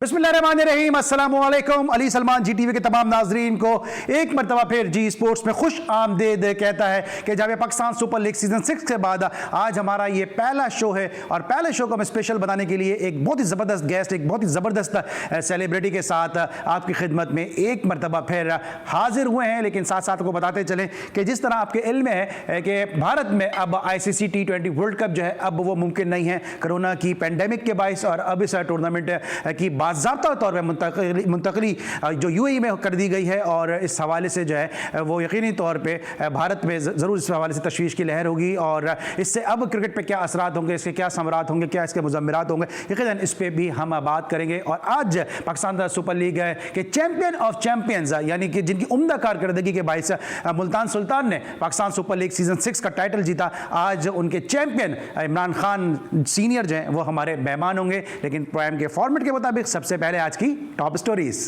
बिस्मिल्लाहिर्रहमानिर्रहीम, अस्सलामु अलैकुम। अली सलमान जी टीवी के तमाम नाजरीन को एक मरतबा फिर जी स्पोर्ट्स में खुश आमदेद कहता है कि जब पाकिस्तान सुपर लीग सीजन 6 के बाद आज हमारा ये पहला शो है और पहले शो को हम स्पेशल बनाने के लिए एक बहुत ही ज़बरदस्त गेस्ट, एक बहुत ही ज़बरदस्त सेलिब्रिटी के साथ आपकी खिदमत में एक मरतबा फिर हाजिर हुए हैं। लेकिन साथ साथ को बताते चलें कि जिस तरह आपके इल्म है कि भारत में अब ICC T20 वर्ल्ड कप जो है अब वो मुमकिन नहीं है कोरोना की पेंडेमिक के बायस, और अब इस टूर्नामेंट की बाज़ाब्ता तौर पर मुंतकली जो UAE में कर दी गई है। और इस हवाले से जो है वो यकीनी तौर पे भारत में ज़रूर इस हवाले से तशवीश की लहर होगी और इससे अब क्रिकेट पे क्या असरात होंगे, इसके क्या समरात होंगे, क्या इसके मुज़म्मिरात होंगे, यकीनन इस पर भी हम बात करेंगे। और आज पाकिस्तान सुपर लीग है कि चैंपियन ऑफ चैंपियंस यानी कि जिनकी उम्दा कारकर्दगी के बायस मुल्तान सुल्तान ने पाकिस्तान सुपर लीग सीजन 6 का टाइटल जीता, आज उनके चैंपियन इमरान खान सीनियर जो हैं वो हमारे मेहमान होंगे। लेकिन प्रोग्राम के फॉर्मेट के मुताबिक सबसे पहले आज की टॉप स्टोरीज।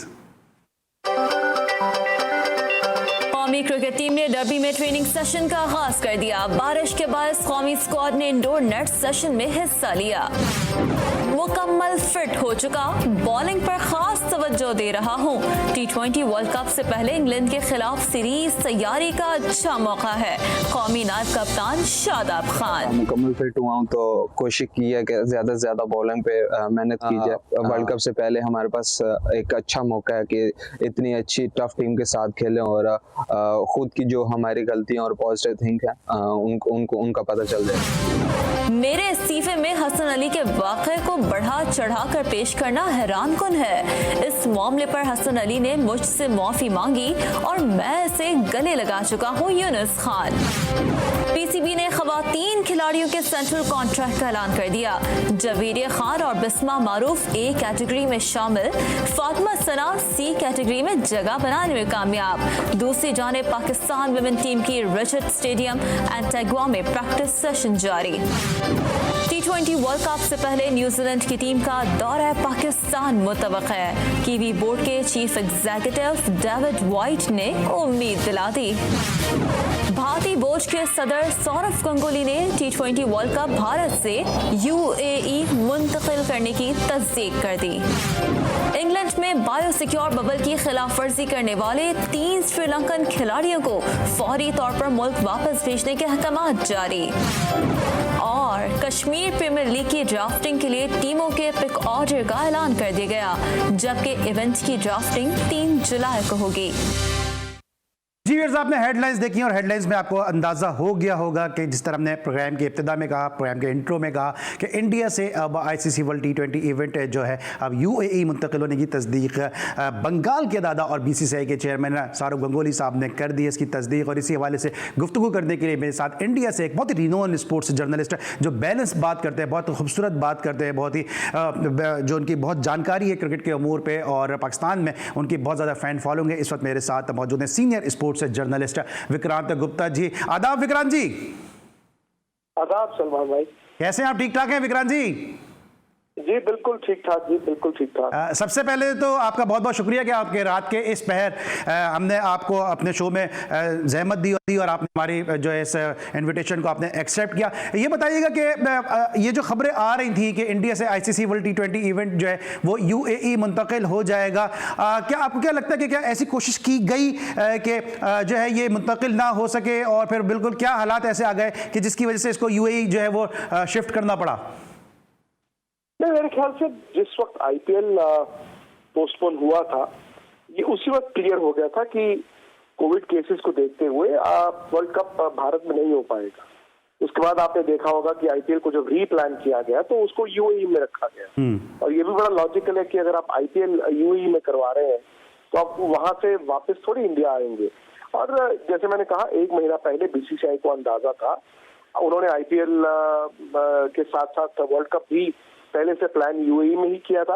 कौमी क्रिकेट टीम ने डर्बी में ट्रेनिंग सेशन का आगाज कर दिया। बारिश के बाद कौमी स्क्वाड ने इंडोर नेट सेशन में हिस्सा लिया। मुकम्मल फिट हो चुका, बॉलिंग पर खास तवज्जो दे रहा हूँ। T20 वर्ल्ड कप से पहले इंग्लैंड के खिलाफ सीरीज तैयारी का अच्छा मौका है। कौमी नायब कप्तान शादाब खान। मुकम्मल फिट हुआ हूँ तो कोशिश की है कि ज्यादा से ज्यादा बॉलिंग पे मेहनत की जाए। वर्ल्ड कप से पहले हमारे पास एक अच्छा मौका है कि इतनी अच्छी टफ टीम के साथ खेलें और खुद की जो हमारी गलतियां और पॉजिटिव थिंक है उनका पता चल जाए। मेरे इस्तीफे में हसन अली के वाक़े को बढ़ा चढ़ा कर पेश करना हैरान कुन है। इस मामले पर हसन अली ने मुझसे माफी मांगी और मैं इसे गले लगा चुका हूँ। यूनुस खान। PCB ने खवातीन खिलाड़ियों के सेंट्रल कॉन्ट्रैक्ट का ऐलान कर दिया। जवेरिया खान और बिस्मा मारूफ A कैटेगरी में शामिल, फातिमा सना C कैटेगरी में जगह बनाने में कामयाब। दूसरी जानिब पाकिस्तान विमेन टीम की रिचर्ड स्टेडियम एंटीगुआ में प्रैक्टिस सेशन जारी। T20 वर्ल्ड कप से पहले न्यूजीलैंड की टीम का दौरा पाकिस्तान मुतवक्का है। कीवी बोर्ड के चीफ एग्जीक्यूटिव डेविड वाइट ने उम्मीद दिला दी। भारतीय बोर्ड के सदर सौरव गंगुली ने T20 वर्ल्ड कप भारत से UAE मुंतकिल करने की तस्दीक कर दी। इंग्लैंड में बायोसिक्योर बबल की खिलाफ वर्जी करने वाले 3 श्रीलंकन खिलाड़ियों को फौरी तौर पर मुल्क वापस भेजने के अहकाम जारी। और कश्मीर प्रीमियर लीग की ड्राफ्टिंग के लिए टीमों के पिक ऑर्डर का ऐलान कर दिया गया, जबकि इवेंट की ड्राफ्टिंग 3 जुलाई को होगी। जी व्यूअर्स, आपने हेडलाइंस देखी और हेडलाइंस में आपको अंदाज़ा हो गया होगा कि जिस तरह हमने प्रोग्राम के इब्तिदा में कहा, प्रोग्राम के इंट्रो में कहा कि इंडिया से अब ICC वर्ल्ड T20 इवेंट जो है अब UAE मुंतकिल होने की तस्दीक बंगाल के दादा और BCCI के चेयरमैन सौरव गंगुली साहब ने कर दी इसकी तस्दीक। और इसी हवाले से गुफ्तगू करने के लिए मेरे साथ इंडिया से एक बहुत ही रिनोन स्पोर्ट्स जर्नलिस्ट जो बैलेंस बात करते हैं, बहुत खूबसूरत बात करते हैं, बहुत ही जो उनकी बहुत जानकारी है क्रिकेट के अमूर पर और पाकिस्तान में उनकी बहुत ज़्यादा फ़ैन फॉलोइंग है। इस वक्त मेरे साथ मौजूद हैं senior sports journalist Vikrant Gupta ji. आदाब विक्रांत जी। आदाब सलमान भाई, कैसे हैं आप? ठीक ठाक हैं विक्रांत जी? जी बिल्कुल ठीक ठाक जी, बिल्कुल ठीक ठाक। सबसे पहले तो आपका बहुत बहुत शुक्रिया कि आपके रात के इस पहर हमने आपको अपने शो में जहमत दी और आपने हमारी जो है इस इनविटेशन को आपने एक्सेप्ट किया। ये बताइएगा कि ये जो खबरें आ रही थी कि इंडिया से ICC वर्ल्ड T20 इवेंट जो है वो UAE मुंतकिल हो जाएगा, क्या आपको क्या लगता है कि क्या ऐसी कोशिश की गई कि जो है ये मुंतकिल ना हो सके और फिर बिल्कुल क्या हालात ऐसे आ गए कि जिसकी वजह से इसको UAE जो है वो शिफ्ट करना पड़ा? मेरे ख्याल से जिस वक्त IPL पोस्टपोन हुआ था ये उसी वक्त क्लियर हो गया था कि कोविड केसेस को देखते हुए वर्ल्ड कप भारत में नहीं हो पाएगा। उसके बाद आपने देखा होगा कि IPL को जब रीप्लान किया गया तो उसको UAE में रखा गया। और ये भी बड़ा लॉजिकल है कि अगर आप IPL UAE में करवा रहे हैं तो आप वहां से वापस थोड़ी इंडिया आएंगे। और जैसे मैंने कहा 1 महीना पहले BCCI को अंदाजा था, उन्होंने IPL के साथ साथ वर्ल्ड कप भी पहले से प्लान UAE में ही किया था।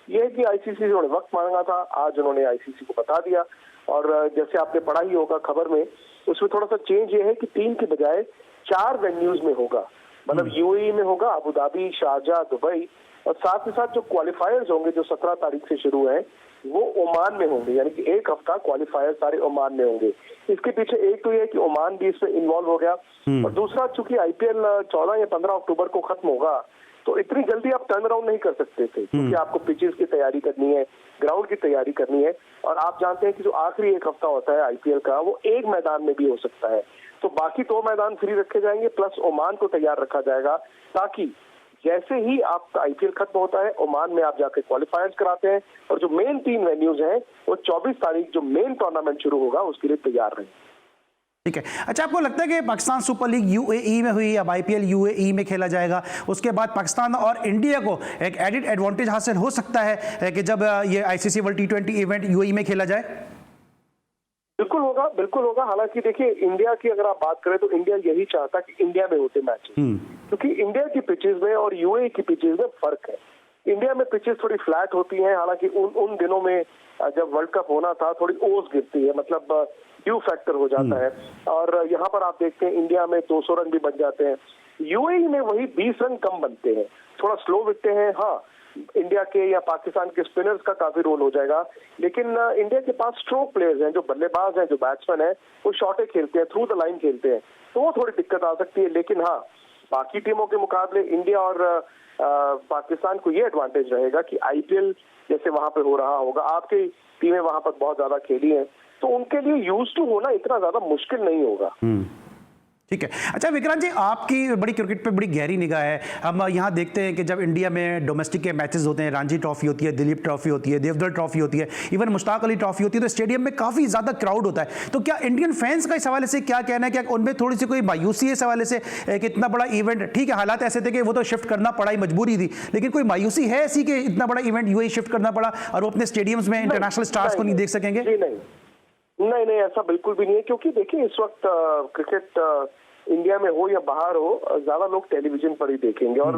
यह है कि ICC से उन्होंने वक्त मांगा था, आज उन्होंने ICC को बता दिया। और जैसे आपने पढ़ा ही होगा खबर में, उसमें थोड़ा सा चेंज ये है कि 3 के बजाय 4 वेन्यूज में होगा। मतलब UAE में होगा, अबू धाबी, शारजाह, दुबई, और साथ ही साथ जो क्वालिफायर्स होंगे जो 17 तारीख से शुरू है वो ओमान में होंगे। यानी कि 1 हफ्ता क्वालिफायर सारे ओमान में होंगे। इसके पीछे एक तो ये है कि ओमान भी इसमें इन्वॉल्व हो गया, और दूसरा चूंकि IPL 14 या 15 अक्टूबर को खत्म होगा तो इतनी जल्दी आप टर्न अराउंड नहीं कर सकते थे, क्योंकि आपको पिचेस की तैयारी करनी है, ग्राउंड की तैयारी करनी है, और आप जानते हैं कि जो आखिरी एक हफ्ता होता है आईपीएल का, वो एक मैदान में भी हो सकता है। तो बाकी 2 मैदान फ्री रखे जाएंगे, प्लस ओमान को तैयार रखा जाएगा, ताकि जैसे ही आपका आईपीएल खत्म होता है, ओमान में आप जाके क्वालिफायर्स कराते हैं, और जो मेन 3 वेन्यूज हैं वो 24 तारीख जो मेन टूर्नामेंट शुरू होगा उसके लिए तैयार रहें। ठीक है। अच्छा, आपको लगता है कि पाकिस्तान सुपर लीग यूएई में हुई, अब आईपीएल यूएई में खेला जाएगा, उसके बाद पाकिस्तान और इंडिया को एक एडिड एडवांटेज हासिल हो सकता है कि जब ये आईसीसी वर्ल्ड टी20 इवेंट यूएई में खेला जाए? बिल्कुल होगा, बिल्कुल होगा। हालांकि देखिए, इंडिया की अगर आप बात करें तो इंडिया यही चाहता कि इंडिया में होते मैचेस, क्योंकि इंडिया की पिचेस में और यूएई की पिचेस में फर्क है। इंडिया में पिचेस थोड़ी फ्लैट होती हैं, हालांकि उन दिनों में जब वर्ल्ड कप होना था थोड़ी ओस गिरती है, मतलब ड्यू फैक्टर हो जाता है, और यहाँ पर आप देखते हैं इंडिया में 200 रन भी बन जाते हैं, यूएई में वही 20 रन कम बनते हैं, थोड़ा स्लो बिकते हैं। हाँ, इंडिया के या पाकिस्तान के स्पिनर्स का काफी रोल हो जाएगा, लेकिन इंडिया के पास स्ट्रोक प्लेयर्स हैं, जो बल्लेबाज हैं, जो बैट्समैन हैं, वो शॉर्टे खेलते हैं, थ्रू द लाइन खेलते हैं, तो वो थोड़ी दिक्कत आ सकती है। लेकिन हाँ, बाकी टीमों के मुकाबले इंडिया और पाकिस्तान को ये एडवांटेज रहेगा कि आईपीएल जैसे वहां पे हो रहा होगा, आपकी टीमें वहां पर बहुत ज्यादा खेली हैं, तो उनके लिए यूज टू होना इतना ज्यादा मुश्किल नहीं होगा। ठीक है। अच्छा विक्रांत जी, आपकी बड़ी क्रिकेट पे बड़ी गहरी निगाह है। हम यहाँ देखते हैं कि जब इंडिया में डोमेस्टिक के मैचेस होते हैं, रणजी ट्रॉफी होती है, दिलीप ट्रॉफी होती है, देवधर ट्रॉफी होती है, इवन मुश्ताक अली ट्रॉफी होती है, तो स्टेडियम में काफ़ी ज़्यादा क्राउड होता है। तो क्या इंडियन फैंस का इस हवाले से क्या कहना है? क्या उनमें थोड़ी सी कोई मायूसी है इस हवाले से कि इतना बड़ा इवेंट, ठीक है हालात ऐसे थे कि वो तो शिफ्ट करना पड़ा ही, मजबूरी थी, लेकिन कोई मायूसी है ऐसी कि इतना बड़ा इवेंट यूएई शिफ्ट करना पड़ा और वो अपने स्टेडियम्स में इंटरनेशनल स्टार्स को नहीं देख सकेंगे? नहीं, ऐसा बिल्कुल भी नहीं है, क्योंकि देखिए इस वक्त क्रिकेट इंडिया में हो या बाहर हो, ज्यादा लोग टेलीविजन पर ही देखेंगे। और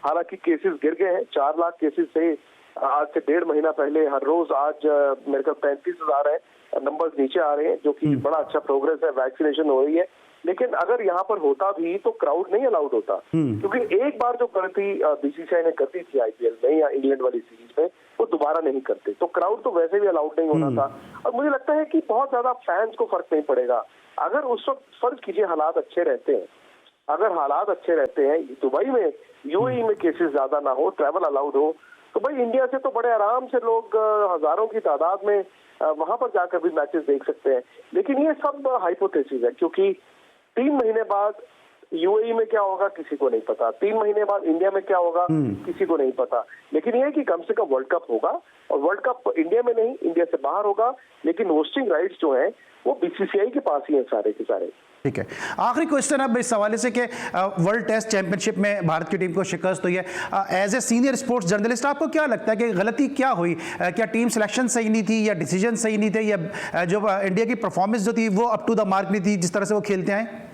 हालांकि केसेस गिर गए हैं, 4 लाख केसेस थे आज से 1.5 महीना पहले, हर रोज आज मेरे ख्याल 35,000 है, नंबर्स नीचे आ रहे हैं, जो कि बड़ा अच्छा प्रोग्रेस है, वैक्सीनेशन हो रही है। लेकिन अगर यहाँ पर होता भी तो क्राउड नहीं अलाउड होता, क्योंकि एक बार जो गलती बीसीसीआई ने कर दी थी आईपीएल में या इंग्लैंड वाली सीरीज में, वो दोबारा नहीं करते, तो क्राउड तो वैसे भी अलाउड नहीं होना था। और मुझे लगता है कि बहुत ज्यादा फैंस को फर्क नहीं पड़ेगा अगर उस वक्त, फर्ज कीजिए हालात अच्छे रहते हैं, अगर हालात अच्छे रहते हैं, दुबई में यूएई में केसेस ज्यादा ना हो, ट्रैवल अलाउड हो, तो भाई इंडिया से तो बड़े आराम से लोग हजारों की तादाद में वहां पर जाकर भी मैचेस देख सकते हैं। लेकिन ये सब हाइपोथेसिस है, क्योंकि 3 महीने बाद यूएई में क्या होगा किसी को नहीं पता, 3 महीने बाद इंडिया में क्या होगा किसी को नहीं पता। लेकिन ये है कि कम से कम वर्ल्ड कप होगा, और वर्ल्ड कप इंडिया में नहीं, इंडिया से बाहर होगा, लेकिन होस्टिंग राइट्स जो हैं वो बीसीसीआई के पास ही हैं सारे के सारे। ठीक है, आखिरी क्वेश्चन अब इस हवाले से कि वर्ल्ड टेस्ट चैंपियनशिप में भारत की टीम को शिकस्त हुई है, as a senior sports journalist आपको क्या लगता है कि गलती क्या हुई? क्या टीम सिलेक्शन सही नहीं थी, या डिसीजन सही नहीं थे, या जो इंडिया की परफॉर्मेंस जो थी वो अप टू द मार्क नहीं थी जिस तरह से वो खेलते हैं?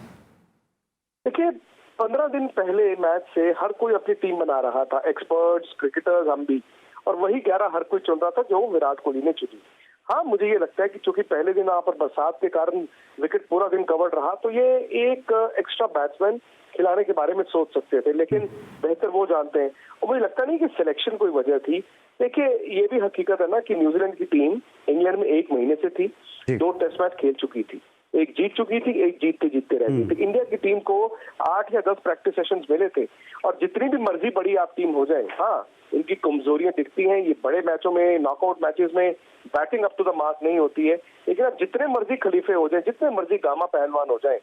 देखिए, 15 दिन पहले मैच से हर कोई अपनी टीम बना रहा था, एक्सपर्ट्स, क्रिकेटर्स, हम भी, और वही 11 हर कोई चुन रहा था जो विराट कोहली ने चुनी। हाँ, मुझे ये लगता है कि चूंकि पहले दिन वहां पर बरसात के कारण विकेट पूरा दिन कवर्ड रहा, तो ये एक एक्स्ट्रा बैट्समैन खिलाने के बारे में सोच सकते थे, लेकिन बेहतर वो जानते हैं। और मुझे लगता नहीं कि सिलेक्शन कोई वजह थी। देखिए, ये भी हकीकत है ना कि न्यूजीलैंड की टीम इंग्लैंड में 1 महीने से थी, 2 टेस्ट मैच खेल चुकी थी, एक जीत चुकी थी, एक जीतते रहती थी। इंडिया की टीम को 8 या 10 प्रैक्टिस सेशंस मिले थे, और जितनी भी मर्जी बड़ी आप टीम हो जाए, हाँ इनकी कमजोरियां दिखती हैं। ये बड़े मैचों में, नॉकआउट मैचेस में batting up to the mark नहीं होती है, लेकिन आप जितने मर्जी खलीफे हो जाए, जितने मर्जी गामा पहलवान हो जाए,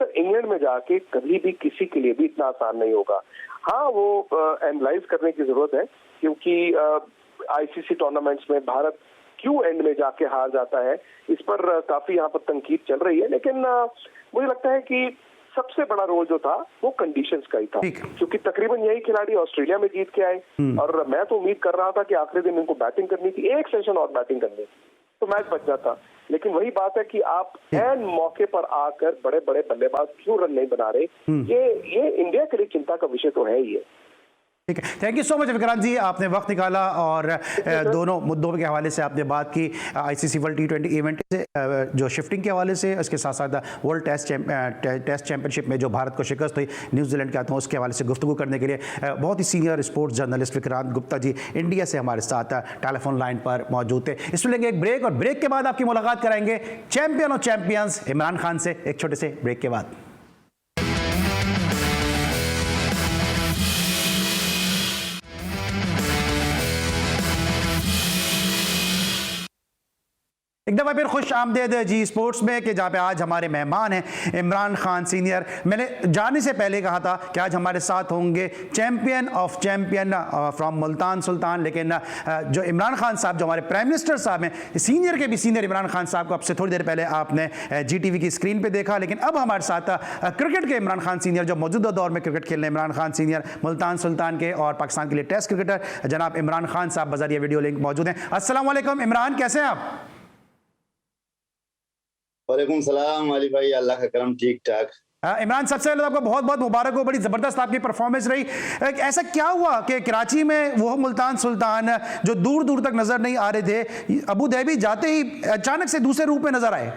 सर इंग्लैंड में जाके कभी भी किसी के लिए भी इतना आसान नहीं होगा। हाँ, वो एनालाइज करने की जरूरत है, क्योंकि आईसीसी टूर्नामेंट्स में भारत क्यों एंड में जाके हार जाता है, इस पर काफी यहाँ पर तनकीद चल रही है। लेकिन मुझे लगता है कि सबसे बड़ा रोल जो था वो कंडीशंस का ही था, क्योंकि तकरीबन यही खिलाड़ी ऑस्ट्रेलिया में जीत के आए, और मैं तो उम्मीद कर रहा था कि आखिरी दिन इनको बैटिंग करनी थी, एक सेशन और बैटिंग करनी थी, तो मैच बच जाता। लेकिन वही बात है कि आप एन मौके पर आकर बड़े बड़े बल्लेबाज क्यों रन नहीं बना रहे, ये इंडिया के लिए चिंता का विषय तो है ही है। ठीक है, thank you so much Vikrant ji, आपने वक्त निकाला और दोनों मुद्दों के हवाले से आपने बात की, आईसीसी वर्ल्ड टी20 इवेंट से जो शिफ्टिंग के हवाले से, उसके साथ साथ वर्ल्ड टेस्ट चैंपियनशिप में जो भारत को शिकस्त हुई न्यूजीलैंड के हाथों, उसके हवाले से गुफ्तगू करने के लिए बहुत ही senior sports journalist Vikrant Gupta ji India से हमारे साथ टेलीफोन लाइन पर मौजूद थे। इसमें लेंगे एक ब्रेक, और ब्रेक के बाद आपकी मुलाकात कराएंगे champion of champions Imran Khan से, एक छोटे से ब्रेक के बाद। एक दफ़ा फिर खुश आमदेद जी स्पोर्ट्स में कि जहाँ पे आज हमारे मेहमान हैं इमरान खान सीनियर। मैंने जाने से पहले कहा था कि आज हमारे साथ होंगे champion of champion from Multan Sultan, लेकिन जो इमरान खान साहब जो हमारे प्राइम मिनिस्टर साहब हैं, सीनियर के भी सीनियर इमरान खान साहब को अब से थोड़ी देर पहले आपने GTV की स्क्रीन पर देखा, लेकिन अब हमारे साथ क्रिकेट के इमरान खान सीनियर जो मौजूदा दौर में क्रिकेट खेल रहे हैं इमरान खान सीनियर, मुल्तान सुल्तान के और पाकिस्तान के लिए टेस्ट क्रिकेटर जनाब इमरान खान साहब बज़रिया वीडियो लिंक मौजूद हैं। अस्सलाम वालेकुम इमरान, कैसे हैं आप? वालेकुम सलाम अली भाई, अल्लाह का करम, ठीक ठाक। इमरान, सबसे पहले तो आपको बहुत बहुत मुबारक हो, बड़ी ज़बरदस्त आपकी परफॉर्मेंस रही। ऐसा क्या हुआ कि कराची में वो मुल्तान सुल्तान जो दूर दूर तक नज़र नहीं आ रहे थे, अबू धाबी जाते ही अचानक से दूसरे रूप में नज़र आए?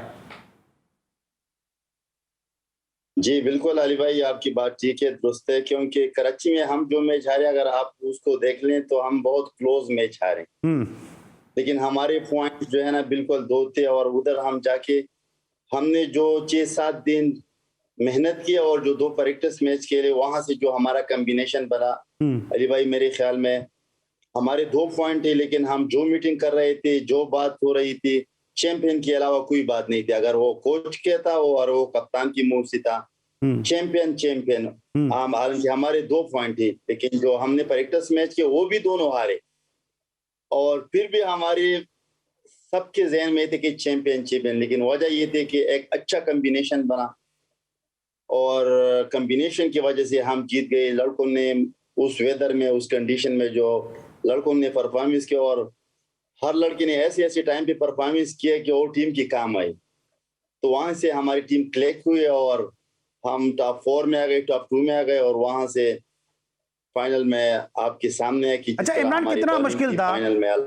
जी बिल्कुल अली भाई, आपकी बात ठीक है, दुरुस्त है, क्योंकि कराची में हम जो मैच हारे, अगर आप उसको देख लें तो हम बहुत क्लोज मैच हारे, लेकिन हमारे पॉइंट जो है ना बिल्कुल दो थे। और उधर हम जाके हमने जो 6-7 दिन मेहनत की और जो 2 प्रैक्टिस मैच खेले, वहां से जो हमारा कॉम्बिनेशन बना अली भाई, मेरे ख्याल में हमारे 2 पॉइंट थे, लेकिन हम जो मीटिंग कर रहे थे, जो बात हो रही थी, चैंपियन के अलावा कोई बात नहीं थी। अगर वो कोच कहता और वो कप्तान की मुंह से था चैंपियन चैंपियन, हालांकि हमारे 2 पॉइंट थे, लेकिन जो हमने प्रैक्टिस मैच किए वो भी दोनों हारे, और फिर भी हमारे सबके जहन में थे कि चैंपियन चैंपियन। लेकिन वजह ये थी कि एक अच्छा कॉम्बिनेशन बना, और कॉम्बिनेशन की वजह से हम जीत गए। लड़कों ने उस वेदर में, उस कंडीशन में जो लड़कों ने परफॉर्मेंस किया, और हर लड़के ने ऐसे ऐसे टाइम पे परफॉर्मेंस किया कि वो टीम की काम आई। तो वहां से हमारी टीम क्लिक हुई और हम टॉप 4 में आ गए, टॉप 2 में आ गए, और वहां से फाइनल में आपके सामने है कि अच्छा इमरान, कितना मुश्किल था,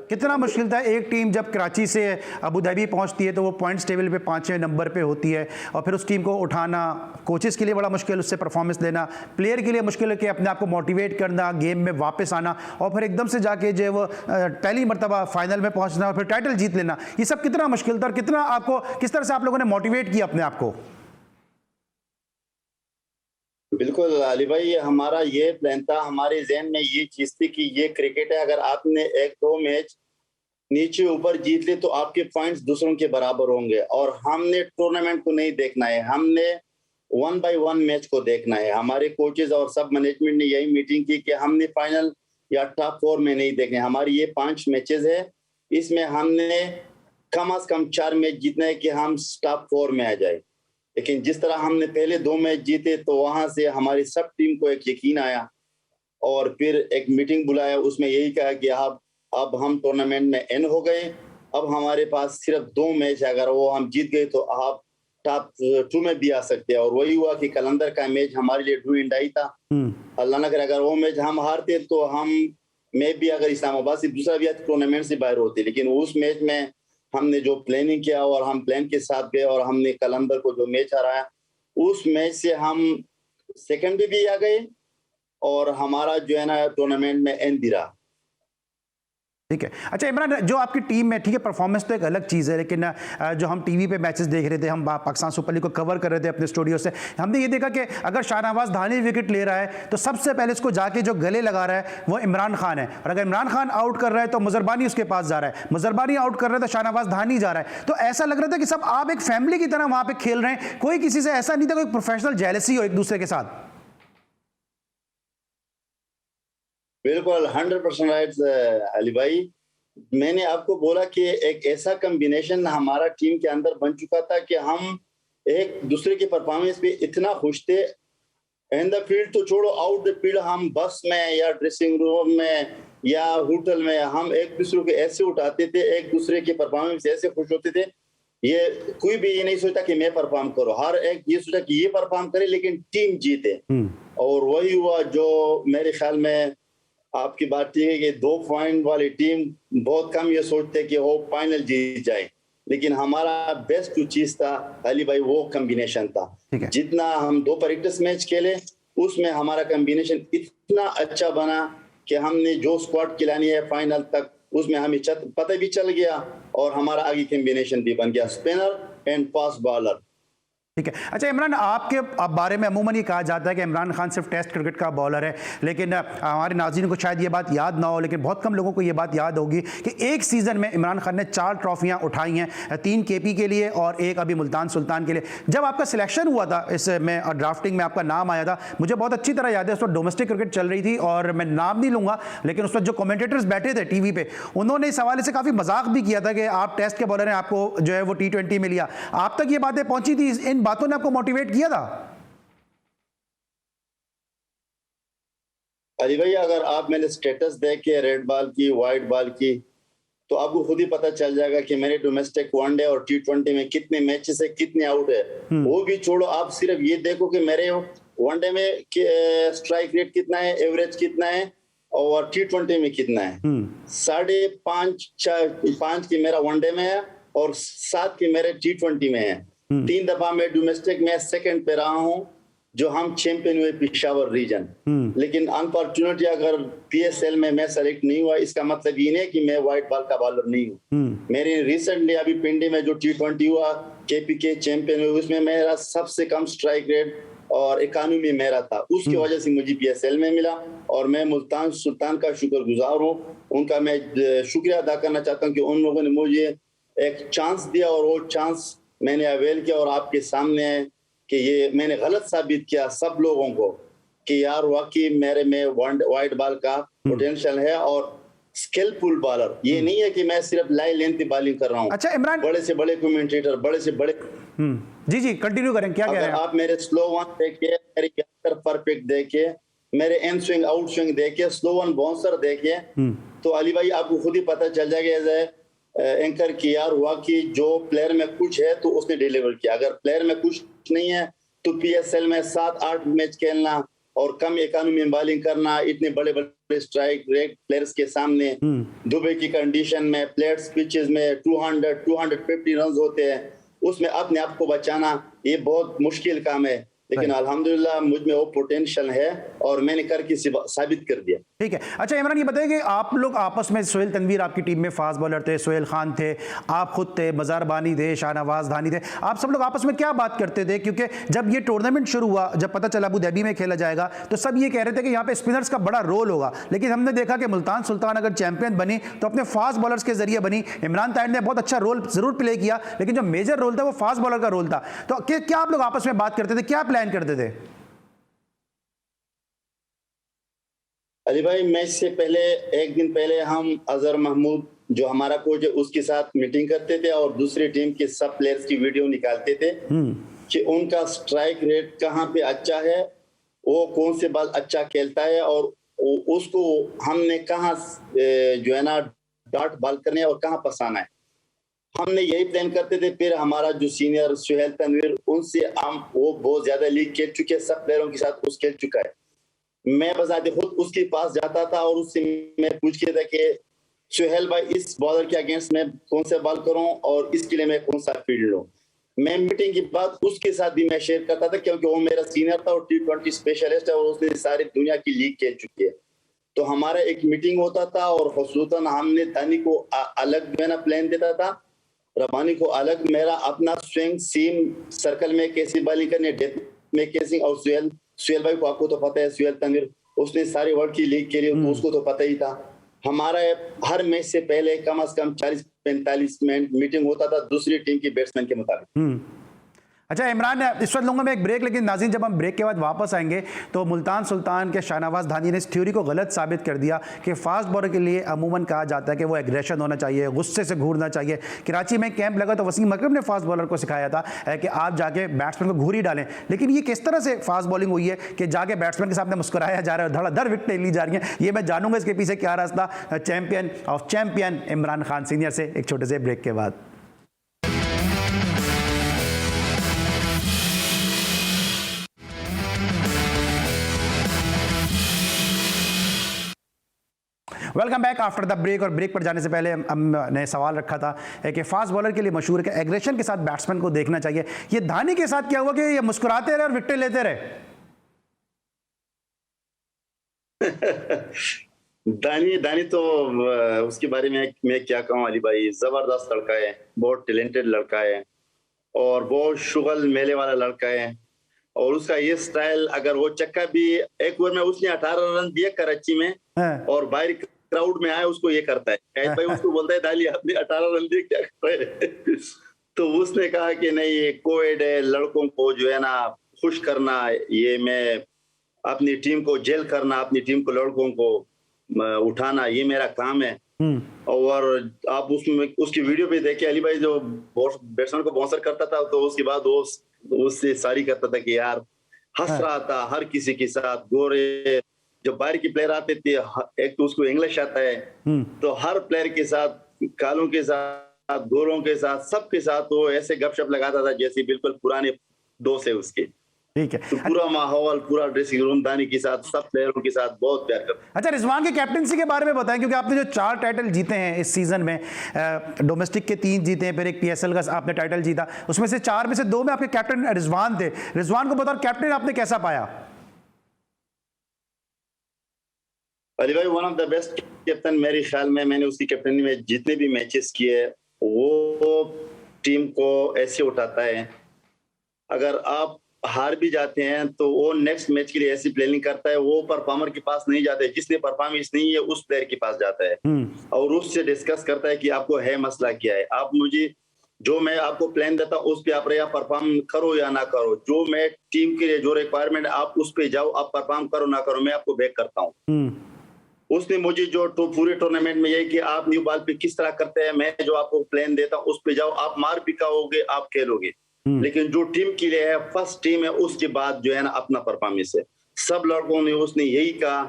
कितना मुश्किल था एक टीम जब कराची से अबू धाबी पहुंचती है तो वो पॉइंट्स टेबल पे 5वें नंबर पे होती है, और फिर उस टीम को उठाना कोचेस के लिए बड़ा मुश्किल, उससे परफॉर्मेंस लेना, प्लेयर के लिए मुश्किल है कि अपने आप को मोटिवेट करना, गेम में वापस आना, और फिर एकदम से जाके जो वो पहली मरतबा फाइनल में पहुँचना और फिर टाइटल जीत लेना, ये सब कितना मुश्किल था, और कितना आपको, किस तरह से आप लोगों ने मोटिवेट किया अपने आप को? बिल्कुल अली भाई, हमारा ये प्लान था, हमारे जहन में ये चीज थी कि ये क्रिकेट है, अगर आपने 1-2 मैच नीचे ऊपर जीत ले तो आपके पॉइंट्स दूसरों के बराबर होंगे, और हमने टूर्नामेंट को नहीं देखना है, हमने 1 by 1 मैच को देखना है। हमारे कोचेस और सब मैनेजमेंट ने यही मीटिंग की कि हमने फाइनल या टॉप 4 में नहीं देखने, हमारी ये 5 मैचेस है, इसमें हमने कम से कम 4 मैच जीतना है कि हम टॉप 4 में आ जाए। लेकिन जिस तरह हमने पहले 2 मैच जीते, तो वहां से हमारी सब टीम को एक यकीन आया, और फिर एक मीटिंग बुलाया, उसमें यही कहा कि अब हम टूर्नामेंट में एंड हो गए, अब हमारे पास सिर्फ 2 मैच है, अगर वो हम जीत गए तो आप टॉप 2 में भी आ सकते हैं। और वही हुआ कि कलंदर का मैच हमारे लिए डू एंड डाई था। अल्लाह न करे अगर वो मैच हम हारते तो मैं भी अगर इस्लामाबाद से दूसरा भी टूर्नामेंट से बाहर होते, लेकिन उस मैच में हमने जो प्लानिंग किया और हम प्लान के साथ गए, और हमने कलंदर को जो मैच हराया, उस मैच से हम सेकंड भी आ गए, और हमारा जो है ना टूर्नामेंट में एंड भी रहा। ठीक है। अच्छा इमरान, जो आपकी टीम में, ठीक है परफॉर्मेंस तो एक अलग चीज़ है, लेकिन जो हम टीवी पे मैचेस देख रहे थे, हम पाकिस्तान सुपर लीग को कवर कर रहे थे अपने स्टूडियो से, हमने ये देखा कि अगर शाहनवाज धानी विकेट ले रहा है तो सबसे पहले उसको जाके जो गले लगा रहा है वो इमरान खान है, और अगर इमरान खान आउट कर रहा है तो मुजरबानी उसके पास जा रहा है, मुजरबानी आउट कर रहा है तो शाहनवाज धानी जा रहा है। तो ऐसा लग रहा था कि सब आप एक फैमिली की तरह वहाँ पर खेल रहे हैं, कोई किसी से ऐसा नहीं था कोई प्रोफेशनल जेलसी हो एक दूसरे के साथ। बिल्कुल 100% राइट अली भाई, मैंने आपको बोला कि एक ऐसा कॉम्बिनेशन हमारा टीम के अंदर बन चुका था कि हम एक दूसरे के परफॉर्मेंस पे इतना खुश थे। इन द फील्ड तो छोड़ो, आउट द फील्ड हम बस में या ड्रेसिंग रूम में या होटल में हम एक दूसरे को ऐसे उठाते थे, एक दूसरे के परफॉर्मेंस से ऐसे खुश होते थे। ये कोई भी ये नहीं सोचता कि मैं परफॉर्म करूं, हर एक ये सोचा कि ये परफॉर्म करे लेकिन टीम जीते। और वही हुआ जो मेरे ख्याल में आपकी बात ठीक है कि 2 पॉइंट वाली टीम बहुत कम ये सोचते कि वो फाइनल जीत जाए, लेकिन हमारा बेस्ट जो चीज था अली भाई वो कॉम्बिनेशन था। जितना हम 2 प्रैक्टिस मैच खेले उसमें हमारा कॉम्बिनेशन इतना अच्छा बना कि हमने जो स्क्वाड खिलानी है फाइनल तक उसमें हमें पता भी चल गया, और हमारा आगे कॉम्बिनेशन भी बन गया, स्पिनर एंड फास्ट बॉलर। ठीक है। अच्छा इमरान, आपके बारे में अमूमन ये कहा जाता है कि इमरान खान सिर्फ टेस्ट क्रिकेट का बॉलर है, लेकिन हमारे नाज़रीन को शायद ये बात याद ना हो, लेकिन बहुत कम लोगों को ये बात याद होगी कि एक सीज़न में इमरान खान ने 4 ट्रॉफियां उठाई हैं, 3 केपी के लिए और एक अभी मुल्तान सुल्तान के लिए। जब आपका सिलेक्शन हुआ था इसमें ड्राफ्टिंग में आपका नाम आया था, मुझे बहुत अच्छी तरह याद है, उस वक्त डोमेस्टिक क्रिकेट चल रही थी और मैं नाम नहीं लूँगा, लेकिन उस वक्त जो कमेंटेटर्स बैठे थे टीवी पे, उन्होंने इस हवाले से काफ़ी मजाक भी किया था कि आप टेस्ट के बॉलर हैं, आपको जो है वो T20 में लिया। आप तक ये बातें पहुंची थी? इन बातों ने आपको मोटिवेट किया था? अली भाई, अगर आप मैंने स्टेटस देखे रेड बॉल की, व्हाइट बॉल की, तो आपको खुद ही पता चल जाएगा कि मेरे डोमेस्टिक वनडे और T20 में कितने मैचेस है, कितने आउट है। वो भी छोड़ो, आप सिर्फ ये देखो कि मेरे वनडे में स्ट्राइक रेट कितना है, एवरेज कितना है और T20 में कितना है। 5.5 की मेरा वनडे में है और 7 की मेरे T20 में है। 3 दफा मैं डोमेस्टिक में सेकंड पे रहा हूं, जो हम चैंपियन हुए पिशावर रीजन। लेकिन अनफॉर्चुनेटली अगर PSL में मैं सेलेक्ट नहीं हुआ, इसका मतलब ये नहीं कि मैं व्हाइट बॉल का बॉलर नहीं हूँ। मेरे रिसेंटली अभी पिंडी में जो T20 हुआ, KPK चैंपियन हुए, उसमें मेरा सबसे कम स्ट्राइक रेट और इकोनॉमी मेरा था। उसकी वजह से मुझे PSL में मिला और मैं मुल्तान सुल्तान का शुक्रगुजार हूँ। उनका मैं शुक्रिया अदा करना चाहता हूँ कि उन लोगों ने मुझे एक चांस दिया और वो चांस मैंने अवेल किया और आपके सामने है कि ये मैंने गलत साबित किया सब लोगों को कि यार वाकई मेरे में वाइड बॉल का पोटेंशियल है और स्किलफुल बॉलर। ये नहीं है कि मैं सिर्फ लाई लेंथ बॉलिंग कर रहा हूँ। अच्छा इमरान, बड़े से बड़े कमेंटेटर, बड़े से बड़े जी कंटिन्यू करें, क्या कह रहे हैं आप? मेरे स्लो वन देखिए, मेरे परफेक्ट देखिए, मेरे इन स्विंग आउट स्विंग देखिए, स्लो वन बाउंसर देखिए, तो अली भाई आपको खुद ही पता चल जाएगा एंकर की यार हुआ कि जो प्लेयर में कुछ है तो उसने डिलीवर किया। अगर प्लेयर में कुछ नहीं है तो PSL में 7-8 मैच खेलना और कम इकोनॉमी में बॉलिंग करना, इतने बड़े बड़े स्ट्राइक रेट प्लेयर्स के सामने, दुबई की कंडीशन में, प्लेयर्स पिचेस में 200-250 रन होते हैं, उसमें अपने आप को बचाना ये बहुत मुश्किल काम है। लेकिन अल्हम्दुलिल्लाह मुझ में वो पोटेंशियल है और मैंने करके साबित कर दिया। ठीक है। अच्छा इमरान, ये बताइए कि आप लोग आपस में, सोहेल तनवीर आपकी टीम में फास्ट बॉलर थे, सोहेल खान थे, आप खुद थे, मज़ार बानी थे, शाहनवाज धानी थे, आप सब लोग आपस में क्या बात करते थे? क्योंकि जब ये टूर्नामेंट शुरू हुआ, जब पता चला अबू धाबी में खेला जाएगा, तो सब ये कह रहे थे कि यहाँ पे स्पिनर्स का बड़ा रोल होगा, लेकिन हमने देखा कि मुल्तान सुल्तान अगर चैंपियन बनी तो अपने फास्ट बॉलर्स के जरिए बनी। इमरान ताहिर ने बहुत अच्छा रोल जरूर प्ले किया, लेकिन जो मेजर रोल था वो फास्ट बॉलर का रोल था। तो क्या आप लोग आपस में बात करते थे, क्या प्लान करते थे? अली भाई, मैच से पहले एक दिन पहले हम अजहर महमूद जो हमारा कोच है उसके साथ मीटिंग करते थे और दूसरी टीम के सब प्लेयर्स की वीडियो निकालते थे कि उनका स्ट्राइक रेट कहाँ पे अच्छा है, वो कौन से बॉल अच्छा खेलता है और उसको हमने कहाँ जो है ना डॉट बॉल करने और कहाँ फंसाना है, हमने यही प्लान करते थे। फिर हमारा जो सीनियर सोहेल तनवीर, उनसे हम वो बहुत ज्यादा लीग खेल चुके हैं, सब प्लेयरों के साथ उस खेल चुका है। मैं बजाते खुद उसके पास जाता था और उससे मैं पूछ के था कि सोहेल भाई इस बॉलर के अगेंस्ट मैं कौन सा बॉल करूं और इसके लिए मैं कौन सा फील्ड लूं। मैं मीटिंग के बाद उसके साथ भी मैं शेयर करता था क्योंकि वो मेरा सीनियर था और T20 स्पेशलिस्ट है और उसने सारी दुनिया की लीग खेल चुकी है। तो हमारा एक मीटिंग होता था और खुसूसन हमने धानी को अलग जो है ना प्लान देता था, रबानी को अलग, मेरा अपना स्विंग सीम सर्कल में कैसी बॉलिंग करनी, डेथ में कैसी, और सोहेल भाई को आपको तो पता है, सोहेल तनवीर उसने सारे वर्ल्ड की लीग के लिए तो उसको तो पता ही था। हमारा हर मैच से पहले कम से कम 40-45 मिनट मीटिंग होता था दूसरी टीम की बैट्समैन के मुताबिक। अच्छा इमरान, इस वक्त लूँगा मैं एक ब्रेक, लेकिन नाज़रीन जब हम ब्रेक के बाद वापस आएंगे तो मुल्तान सुल्तान के शाहनवाज धानी ने इस थ्योरी को गलत साबित कर दिया कि फास्ट बॉलर के लिए अमूमन कहा जाता है कि वो एग्रेशन होना चाहिए, गुस्से से घूरना चाहिए। कराची में कैंप लगा तो वसीम अकरम ने फास्ट बॉलर को सिखाया था कि आप जाके बैट्समैन को घूरी डालें, लेकिन ये किस तरह से फास्ट बॉलिंग हुई है कि जाके बैट्समैन के सामने मुस्कुराया जा रहा है, धड़ाधड़ विकेटें ली जा रही हैं। ये मैं जानूंगा इसके पीछे क्या रास्ता। Champion of champion Imran Khan senior से एक छोटे से ब्रेक के बाद। Welcome back after the break. और ब्रेक पर जाने से पहले हमने सवाल रखा था कि फास्ट बॉलर के लिए मशहूर है कि एग्रेशन के साथ बैट्समैन को देखना चाहिए। ये धानी के साथ क्या हुआ कि ये मुस्कुराते रहे और विकेटें लेते रहे? दानी तो उसके बारे में मैं क्या कहूँ अली भाई, जबरदस्त लड़का है, बहुत टैलेंटेड लड़का है और बहुत शुगल मेले वाला लड़का है। और उसका ये स्टाइल, अगर वो चक्का भी एक ओवर में उसने 18 रन दिए कराची में और बाहर क्राउड में आए उसको ये करता है, शाहिद भाई उसको बोलता है दाली आपने 18 रन दिए क्या कर रहे हैं? तो उसने कहा कि नहीं ये कोविड है, लड़कों को जो है ना खुश करना, ये मैं अपनी टीम को जेल करना, अपनी टीम को लड़कों को उठाना, ये मेरा काम है। और आप उसमें उसकी वीडियो पे देखे अली भाई जो बैट्समैन को बाउंसर करता था तो उसके बाद वो उससे सारी करता था कि यार हंस रहा था हर किसी के साथ। गोरे जब बाहर की प्लेयर आते थे, एक तो उसको इंग्लिश आता है तो हर प्लेयर के साथ, कालों के साथ, गोरों के साथ, सबके साथ वो ऐसे गपशप लगाता था जैसे बिल्कुल पुराने दोस्त है उसके। ठीक है, तो पूरा माहौल, पूरा ड्रेसिंग रूम दानी के साथ, सब प्लेयरों के साथ बहुत प्यार करता है। अच्छा, रिजवान की कैप्टनसी के बारे में बताएं, क्योंकि आपने जो 4 टाइटल जीते हैं इस सीजन में, डोमेस्टिक के 3 जीते हैं, फिर एक पीएसएल का आपने टाइटल जीता, उसमें से 4 में से 2 में आपके कैप्टन रिजवान थे। रिजवान को बतौर कैप्टन आपने कैसा पाया? अली भाई one of the best captain मेरे ख्याल में। मैंने उसकी कैप्टनी में जितने भी मैचेस किए वो टीम को ऐसे उठाता है, अगर आप हार भी जाते हैं तो वो नेक्स्ट मैच के लिए ऐसी प्लानिंग करता है, वो परफॉर्मर के पास नहीं जाता है, जिसने परफॉर्मेंस नहीं है उस प्लेयर के पास जाता है और उससे डिस्कस करता है कि आपको है मसला क्या है, आप मुझे जो मैं आपको प्लान देता हूँ उस पे आप परफॉर्म करो या ना करो, जो मैं टीम के लिए जो रिक्वायरमेंट आप उस पे जाओ, आप परफॉर्म करो ना करो, मैं आपको बैक करता हूँ। उसने मुझे जो पूरे टूर्नामेंट में यही कि आप न्यू बॉल पे किस तरह करते हैं, मैं जो आपको प्लान देता हूँ उस पे जाओ, आप मार भी खाओगे, आप खेलोगे, लेकिन जो टीम के लिए है, फर्स्ट टीम है, उसके बाद जो है ना अपना परफॉर्मेंस है। सब लड़कों ने उसने यही कहा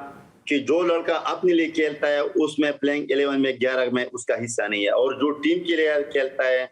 कि जो लड़का अपने लिए खेलता है उसमें प्लेइंग 11 में 11 में उसका हिस्सा नहीं है, और जो टीम के लिए खेलता है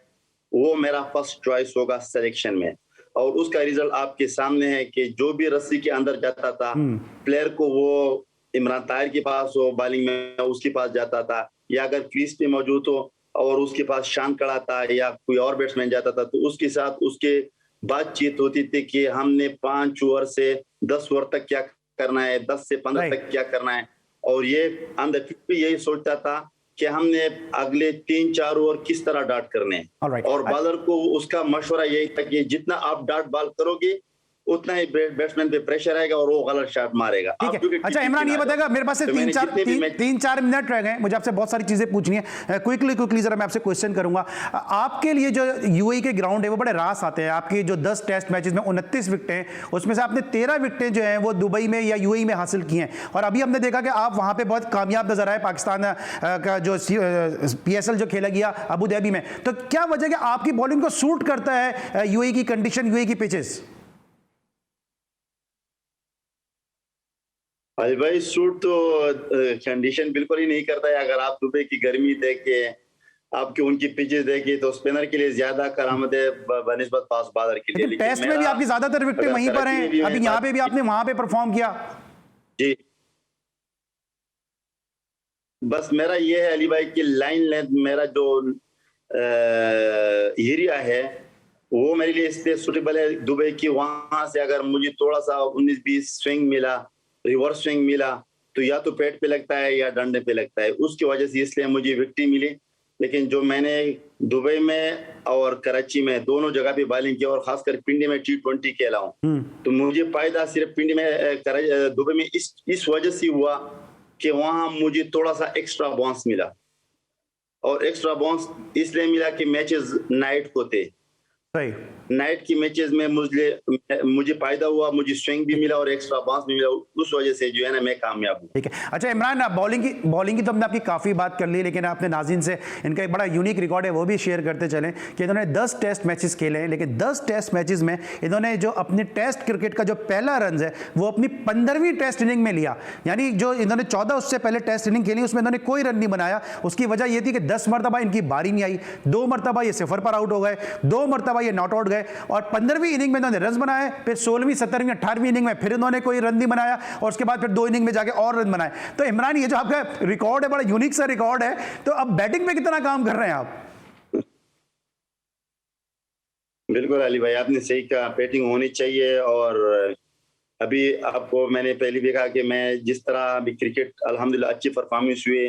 वो मेरा फर्स्ट चॉइस होगा सिलेक्शन में। और उसका रिजल्ट आपके सामने है कि जो भी रस्सी के अंदर जाता था प्लेयर को, वो इमरान ताहिर के पास हो बॉलिंग में उसके पास जाता था, या अगर क्रीज पे मौजूद हो और उसके पास शान कड़ा था या कोई और बैट्समैन जाता था तो उसके साथ उसके बातचीत होती थी कि हमने 5 ओवर से 10 ओवर तक क्या करना है, 10 से 15 तक क्या करना है, और ये अंदर भी यही सोचता था कि हमने अगले 3-4 ओवर किस तरह डॉट करने हैं। और बॉलर को उसका मशवरा यही था कि जितना आप डॉट बॉल करोगे उतना ही बैट्समैन पे प्रेशर आएगा और वो गलत शॉट मारेगा। ठीक है, अच्छा इमरान ये बताएगा, मेरे पास से 3-4 मिनट रह गए, मुझे आपसे बहुत सारी चीजें पूछनी है, क्विकली जरा मैं आपसे क्वेश्चन करूंगा। आपके लिए जो यूएई के ग्राउंड है वो बड़े रास आते हैं, आपकी जो 10 टेस्ट मैचेस में 29 विकेटें हैं, उसमें से आपने 13 विकेटें जो हैं वो दुबई में या यूएई में हासिल की हैं, और अभी हमने देखा कि आप वहां पे बहुत कामयाब नजर आए पाकिस्तान का जो पीएसएल जो खेला गया अबू धाबी में। तो क्या वजह कि आपकी बॉलिंग को सूट करता है यूएई की कंडीशन, यूएई की पिचेस? अरे भाई सूट तो कंडीशन बिल्कुल ही नहीं करता है। अगर आप दुबई की गर्मी देखे, आपके उनकी पिचेस देखे तो स्पिनर के लिए ज्यादा करामत है बनिस्बत फास्ट बॉलर के लिए। टेस्ट में भी आपकी ज्यादातर विकेटें वहीं पर हैं, अभी यहाँ पे भी आपने वहां पे परफॉर्म किया। जी, बस मेरा ये है अली भाई कि लाइन लेंथ मेरा जो एरिया है वो मेरे लिए इसलिए सुटेबल है दुबई की। वहां से अगर मुझे थोड़ा सा 19-20 स्विंग मिला, रिवर्स स्विंग मिला, तो या तो पेट पे लगता है या डंडे पे लगता है, उसकी वजह से इसलिए मुझे विकेट मिली। लेकिन जो मैंने दुबई में और कराची में दोनों जगह पे बॉलिंग किया और खासकर पिंडी में T20 खेला हूं, तो मुझे फायदा सिर्फ पिंडी में दुबई में इस वजह से हुआ कि वहां मुझे थोड़ा सा एक्स्ट्रा बाउंस मिला, और एक्स्ट्रा बाउंस इसलिए मिला कि मैचेस नाइट को थे, नाइट की मैचेस में मुझे फायदा हुआ, मुझे स्विंग भी मिला और एक्स्ट्रा बाउंस भी मिला, उस वजह से जो है ना मैं कामयाब हूं। ठीक है, अच्छा इमरान, बॉलिंग की तो हमने आपकी काफी बात कर ली, लेकिन आपने नाज़रीन से इनका एक बड़ा यूनिक रिकॉर्ड है वो भी शेयर करते चलें कि इन्होंने 10 टेस्ट मैचेस खेले हैं, लेकिन 10 टेस्ट मैचेस में इन्होंने जो अपने टेस्ट क्रिकेट का जो पहला रन है वो अपनी 15वीं टेस्ट इनिंग में लिया। यानी जो इन्होंने 14 उससे पहले टेस्ट इनिंग खेली उसमें इन्होंने कोई रन नहीं बनाया। उसकी वजह यह थी कि 10 मरतबा इनकी बारी नहीं आई, 2 मरतबा ये 0 पर आउट हो गए, 2 मरतबा ये नॉट आउट गए, और 15वीं इनिंग में इन्होंने रन बनाए, फिर 16वीं 17वीं 18वीं इनिंग में फिर इन्होंने कोई रन नहीं बनाया, और उसके बाद फिर 2 इनिंग में जाके और रन बनाए। तो इमरान ये जो आपका रिकॉर्ड है बड़ा यूनिक सा रिकॉर्ड है, तो अब बैटिंग पे कितना काम कर रहे हैं आप? बिल्कुल अली भाई आपने सही कहा, बैटिंग होनी चाहिए। और अभी आपको मैंने पहले भी कहा कि मैं जिस तरह अभी क्रिकेट अल्हम्दुलिल्लाह अच्छी परफॉर्मेंस हुई,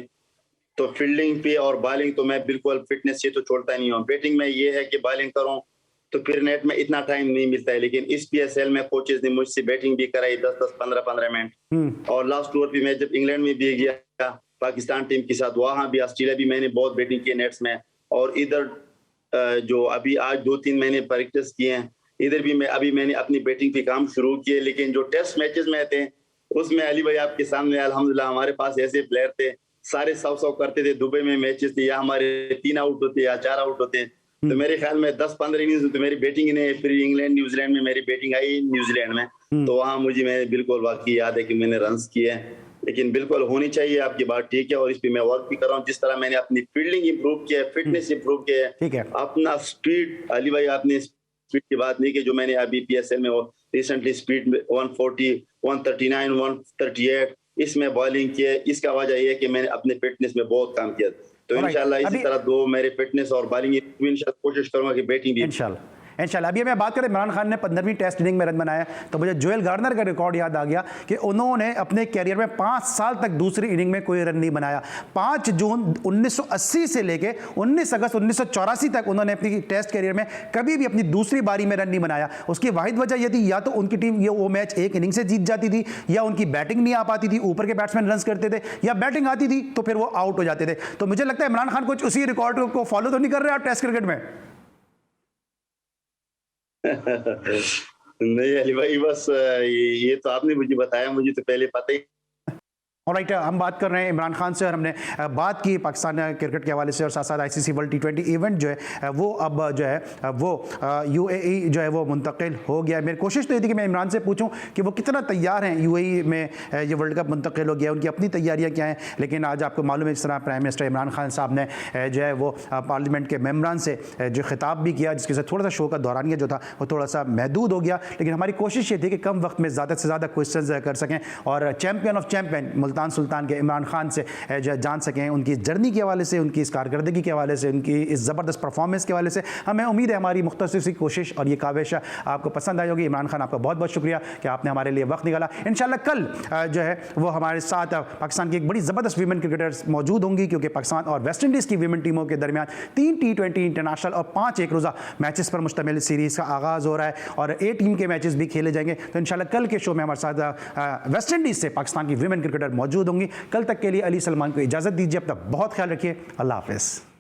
तो फील्डिंग पे और बॉलिंग तो मैं बिल्कुल फिटनेस से तो छोड़ता नहीं हूँ। बैटिंग में ये है कि बॉलिंग करूँ तो फिर नेट में इतना टाइम नहीं मिलता है। लेकिन इस PSL में कोचेस ने मुझसे बैटिंग भी कराई 10-10, 15-15 मिनट। और लास्ट टूर भी मैं जब इंग्लैंड में भी गया पाकिस्तान टीम के साथ, वहां भी ऑस्ट्रेलिया भी मैंने बहुत बैटिंग की नेट्स में। और इधर जो अभी आज 2-3 महीने प्रैक्टिस किए हैं, इधर भी मैंने अपनी बैटिंग पे काम शुरू किए। लेकिन जो टेस्ट मैचेस में थे उसमें अली भाई आपके सामने अल्हम्दुलिल्लाह हमारे पास ऐसे प्लेयर थे, सारे 100 करते थे। दुबई में मैचेस थे, या हमारे 3 आउट होते या 4 आउट होते, तो मेरे ख्याल में 10-15 इनिंग्स तो मेरी बैटिंग ने, फिर इंग्लैंड न्यूजीलैंड में मेरी बैटिंग आई न्यूजीलैंड में, तो वहां मैं बिल्कुल वाकई याद है कि मैंने रन्स किए हैं। लेकिन बिल्कुल होनी चाहिए, आपकी बात ठीक है, और इस पे मैं वर्क भी कर रहा हूँ। जिस तरह मैंने अपनी फील्डिंग इंप्रूव किया है, फिटनेस इंप्रूव किया है, अपना स्पीड, अली भाई आपने स्पीड की बात नहीं की, जो मैंने अभी PSL में रिसेंटली स्पीड 140, 139, 138 इसमें बॉलिंग की है। इसका वजह यह है कि मैंने अपने फिटनेस में बहुत काम किया। तो इंशाल्लाह इसी तरह दो मेरे फिटनेस और बॉलिंग इंशाल्लाह कोशिश करूंगा कि बैटिंग भी इंशाल्लाह। अभी मैं बात करें इमरान खान ने 15वीं टेस्ट इनिंग में रन बनाया, तो मुझे जोएल गार्डनर का रिकॉर्ड याद आ गया कि उन्होंने अपने कैरियर में 5 साल तक दूसरी इनिंग में कोई रन नहीं बनाया। 5 जून 1980 से लेके 19 अगस्त 1984 तक उन्होंने अपनी टेस्ट कैरियर में कभी भी अपनी दूसरी बारी में रन नहीं बनाया। उसकी वाहिद वजह यह थी, या तो उनकी टीम वो मैच एक इनिंग से जीत जाती थी, या उनकी बैटिंग नहीं आ पाती थी, ऊपर के बैट्समैन रन करते थे, या बैटिंग आती थी तो फिर वो आउट हो जाते थे। तो मुझे लगता है इमरान खान कुछ उसी रिकॉर्ड को फॉलो तो नहीं कर रहे आप टेस्ट क्रिकेट में? नहीं अली भाई, बस ये तो आपने मुझे बताया, मुझे तो पहले पता ही। ऑलराइट, हम बात कर रहे हैं इमरान खान से, और हमने बात की पाकिस्तान क्रिकेट के हवाले से, और साथ साथ ICC वर्ल्ड T20 इवेंट जो है वो अब जो है वो UAE जो है वो मुंतकिल हो गया है। मेरी कोशिश तो ये थी कि मैं इमरान से पूछूं कि वो कितना तैयार हैं। UAE में ये वर्ल्ड कप मुंतकिल हो गया, उनकी अपनी तैयारियां क्या हैं। लेकिन आज आपको मालूम है जिस तरह प्राइम मिनिस्टर इमरान खान साहब ने जो है वो पार्लियामेंट के मेम्बरान से जो खिताब भी किया, जिसके साथ थोड़ा सा शो का दौरानिया जो था वो थोड़ा सा महदूद हो गया। लेकिन हमारी कोशिश ये थी कि कम वक्त में ज़्यादा से ज़्यादा क्वेश्चन कर सकें, और champion of champion Multan Sultan के इमरान खान से जान सकें, उनकी जर्नी के हवाले से, उनकी इस कारकर्दगी के हवाले से, उनकी इस ज़बरदस्त परफॉर्मेंस के हवाले से। हमें उम्मीद है हमारी मुख्तसर सी कोशिश और ये काविश आपको पसंद आई होगी। इमरान खान, आपका बहुत बहुत शुक्रिया कि आपने हमारे लिए वक्त निकाला। इंशाल्लाह कल जो है वो हमारे साथ पाकिस्तान की एक बड़ी ज़बरदस्त वीमेन क्रिकेटर्स मौजूद होंगी, क्योंकि पाकिस्तान और वेस्ट इंडीज़ की वीमेन टीमों के दरमियान 3 T20 इंटरनेशनल और 5 एक रोज़ा मैचेस पर मुश्तमिल सीरीज़ का आगाज़ हो रहा है, और A टीम के मैचेस भी खेले जाएंगे। तो इंशाल्लाह कल के शो में हमारे साथ वेस्ट इंडीज़ से पाकिस्तान की वीमेन क्रिकेटर मौजूद होंगी। कल तक के लिए अली सलमान को इजाज़त दीजिए, अपना बहुत ख्याल रखिए, अल्लाह हाफ़िज़।